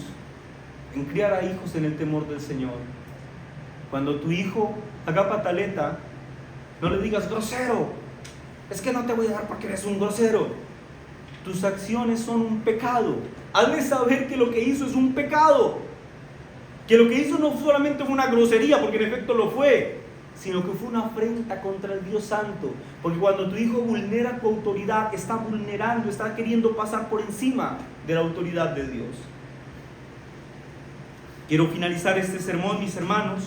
en criar a hijos en el temor del Señor? Cuando tu hijo haga pataleta, no le digas: grosero, es que no te voy a dar porque eres un grosero. Tus acciones son un pecado. Hazle saber que lo que hizo es un pecado, que lo que hizo no solamente fue una grosería, porque en efecto lo fue, sino que fue una afrenta contra el Dios Santo. Porque cuando tu hijo vulnera tu autoridad, está vulnerando, está queriendo pasar por encima de la autoridad de Dios. Quiero finalizar este sermón, mis hermanos,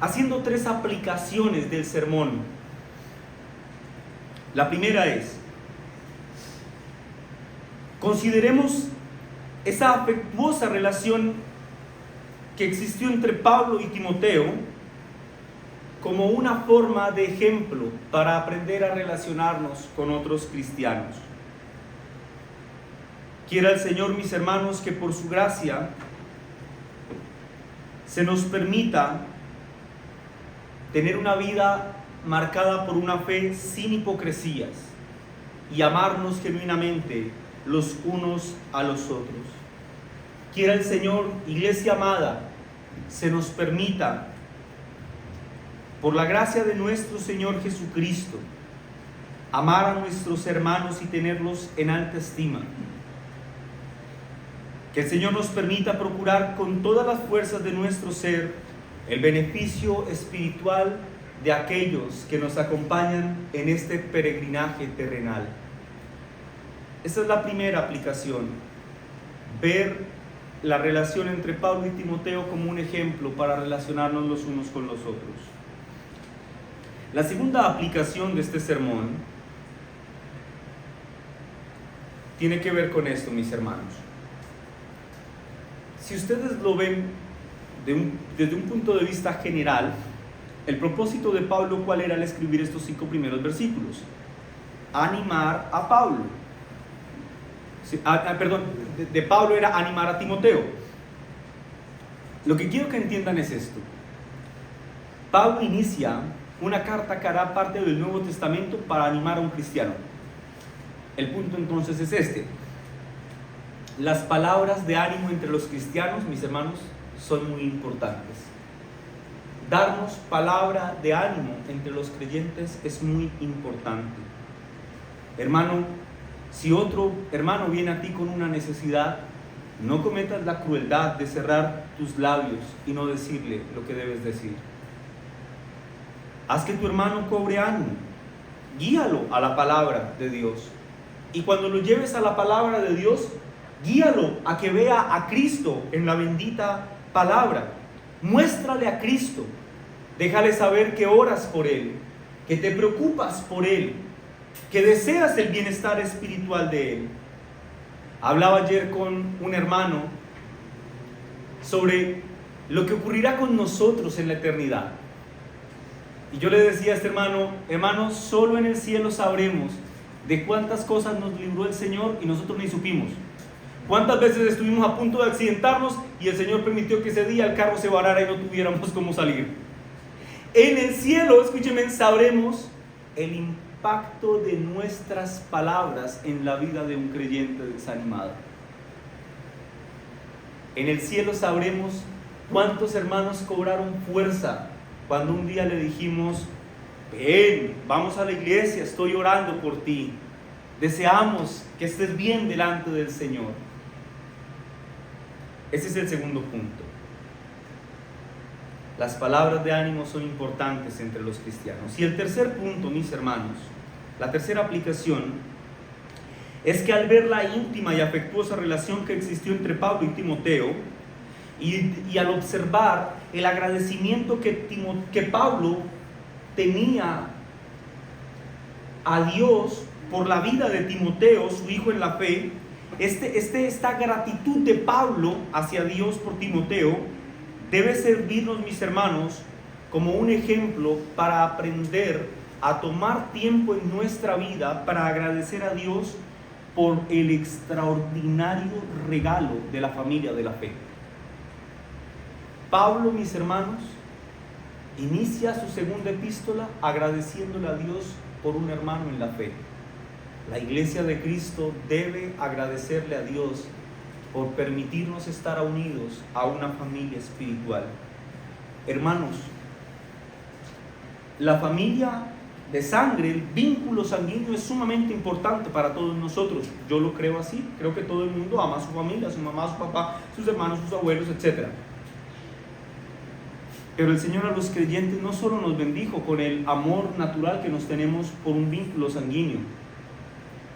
haciendo 3 aplicaciones del sermón. La primera es: consideremos esa afectuosa relación que existió entre Pablo y Timoteo como una forma de ejemplo para aprender a relacionarnos con otros cristianos. Quiera el Señor, mis hermanos, que por su gracia se nos permita tener una vida marcada por una fe sin hipocresías y amarnos genuinamente los unos a los otros. Quiera el Señor, iglesia amada, se nos permita, por la gracia de nuestro Señor Jesucristo, amar a nuestros hermanos y tenerlos en alta estima. Que el Señor nos permita procurar con todas las fuerzas de nuestro ser el beneficio espiritual de aquellos que nos acompañan en este peregrinaje terrenal. Esa es la primera aplicación, ver la relación entre Pablo y Timoteo como un ejemplo para relacionarnos los unos con los otros. La segunda aplicación de este sermón tiene que ver con esto, mis hermanos. Si ustedes lo ven desde un punto de vista general, el propósito de Pablo, ¿cuál era al escribir estos 5 primeros versículos? Animar a Pablo. De Pablo era animar a Timoteo. Lo que quiero que entiendan es esto. Pablo inicia una carta que hará parte del Nuevo Testamento para animar a un cristiano. El punto entonces es este. Las palabras de ánimo entre los cristianos, mis hermanos, son muy importantes. Darnos palabra de ánimo entre los creyentes es muy importante. Hermano, si otro hermano viene a ti con una necesidad, no cometas la crueldad de cerrar tus labios y no decirle lo que debes decir. Haz que tu hermano cobre ánimo. Guíalo a la palabra de Dios. Y cuando lo lleves a la palabra de Dios, guíalo a que vea a Cristo en la bendita palabra. Muéstrale a Cristo. Déjale saber que oras por Él, que te preocupas por Él, que deseas el bienestar espiritual de Él. Hablaba ayer con un hermano sobre lo que ocurrirá con nosotros en la eternidad. Y yo le decía a este hermano, solo en el cielo sabremos de cuántas cosas nos libró el Señor y nosotros ni supimos. Cuántas veces estuvimos a punto de accidentarnos y el Señor permitió que ese día el carro se varara y no tuviéramos cómo salir. En el cielo, escúchenme, sabremos el impacto de nuestras palabras en la vida de un creyente desanimado. En el cielo sabremos cuántos hermanos cobraron fuerza cuando un día le dijimos: ven, vamos a la iglesia, estoy orando por ti, deseamos que estés bien delante del Señor. Ese es el segundo punto. Las palabras de ánimo son importantes entre los cristianos. Y el tercer punto, mis hermanos, la tercera aplicación, es que al ver la íntima y afectuosa relación que existió entre Pablo y Timoteo, y al observar el agradecimiento que Pablo tenía a Dios por la vida de Timoteo, su hijo en la fe, esta gratitud de Pablo hacia Dios por Timoteo debe servirnos, mis hermanos, como un ejemplo para aprender a tomar tiempo en nuestra vida para agradecer a Dios por el extraordinario regalo de la familia de la fe. Pablo, mis hermanos, inicia su segunda epístola agradeciéndole a Dios por un hermano en la fe. La iglesia de Cristo debe agradecerle a Dios por permitirnos estar unidos a una familia espiritual. Hermanos, la familia de sangre, el vínculo sanguíneo es sumamente importante para todos nosotros. Yo lo creo así. Creo que todo el mundo ama a su familia, a su mamá, a su papá, sus hermanos, sus abuelos, etc. Pero el Señor a los creyentes no solo nos bendijo con el amor natural que nos tenemos por un vínculo sanguíneo,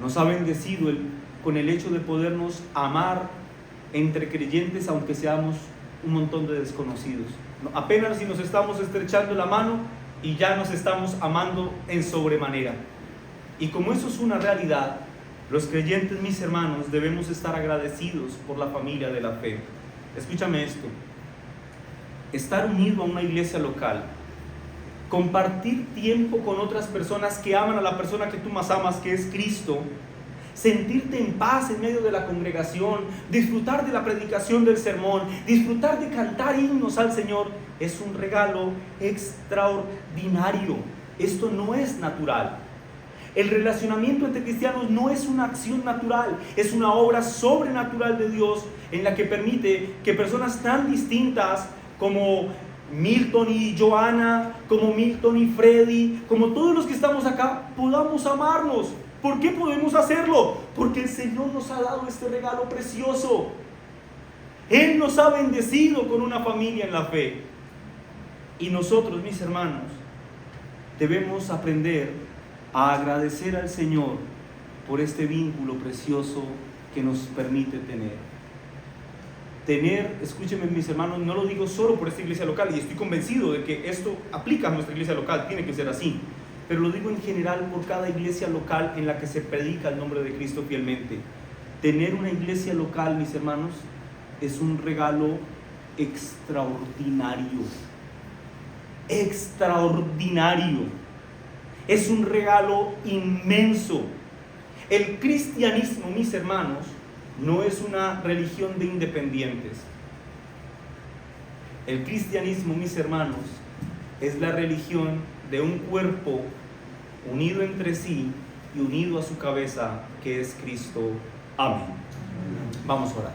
nos ha bendecido con el hecho de podernos amar entre creyentes aunque seamos un montón de desconocidos. Apenas si nos estamos estrechando la mano y ya nos estamos amando en sobremanera. Y como eso es una realidad, los creyentes, mis hermanos, debemos estar agradecidos por la familia de la fe. Escúchame esto. Estar unido a una iglesia local, compartir tiempo con otras personas que aman a la persona que tú más amas, que es Cristo, sentirte en paz en medio de la congregación, disfrutar de la predicación del sermón, disfrutar de cantar himnos al Señor, es un regalo extraordinario. Esto no es natural. El relacionamiento entre cristianos no es una acción natural, es una obra sobrenatural de Dios en la que permite que personas tan distintas como Milton y Joana, como Milton y Freddy, como todos los que estamos acá, podamos amarnos. ¿Por qué podemos hacerlo? Porque el Señor nos ha dado este regalo precioso. Él nos ha bendecido con una familia en la fe. Y nosotros, mis hermanos, debemos aprender a agradecer al Señor por este vínculo precioso que nos permite tener, escúchenme mis hermanos, no lo digo solo por esta iglesia local, y estoy convencido de que esto aplica a nuestra iglesia local, tiene que ser así, pero lo digo en general por cada iglesia local en la que se predica el nombre de Cristo fielmente. Tener una iglesia local, mis hermanos, es un regalo extraordinario. Extraordinario. Es un regalo inmenso. El cristianismo, mis hermanos, no es una religión de independientes. El cristianismo, mis hermanos, es la religión de un cuerpo unido entre sí y unido a su cabeza, que es Cristo. Amén. Vamos a orar.